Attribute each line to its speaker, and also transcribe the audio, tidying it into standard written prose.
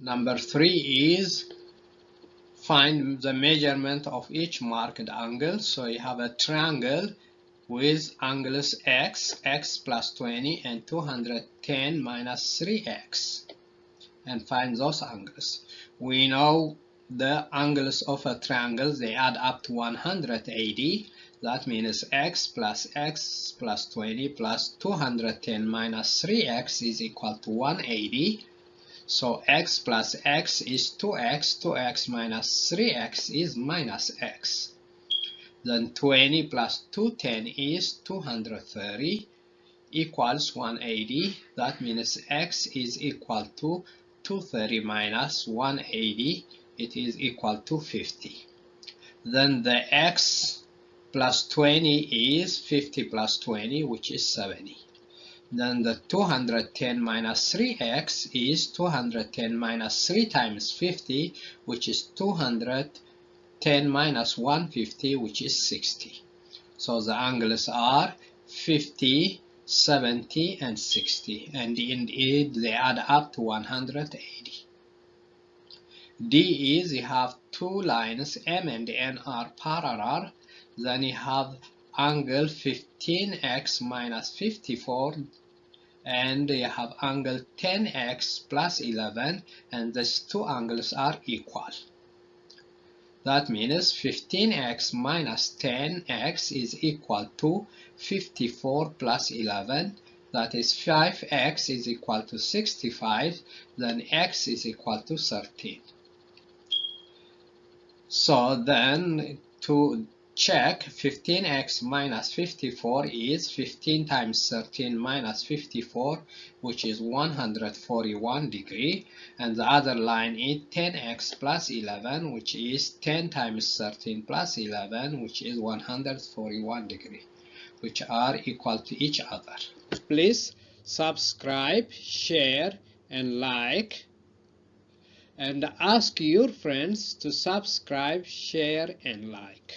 Speaker 1: Number 3 is find the measurement of each marked angle. So you have a triangle with angles x, x plus 20, and 210 minus 3x, and find those angles. We know the angles of a triangle, they add up to 180. That means x plus 20 plus 210 minus 3x is equal to 180. So x plus x is 2x, 2x minus 3x is minus x. Then 20 plus 210 is 230 equals 180. That means x is equal to 230 minus 180. It is equal to 50. Then the x plus 20 is 50 plus 20, which is 70. Then the 210 minus 3x is 210 minus 3 times 50, which is 210 minus 150, which is 60. So the angles are 50, 70, and 60, and indeed they add up to 180. D is you have two lines, M and N are parallel. Then you have angle 15x minus 54, and you have angle 10x plus 11, and these two angles are equal. That means 15x minus 10x is equal to 54 plus 11. That is 5x is equal to 65. Then x is equal to 13. So then to check, 15x minus 54 is 15 times 13 minus 54, which is 141 degree, and the other line is 10x plus 11, which is 10 times 13 plus 11, which is 141 degree, which are equal to each other. Please subscribe, share, and like, and ask your friends to subscribe, share, and like.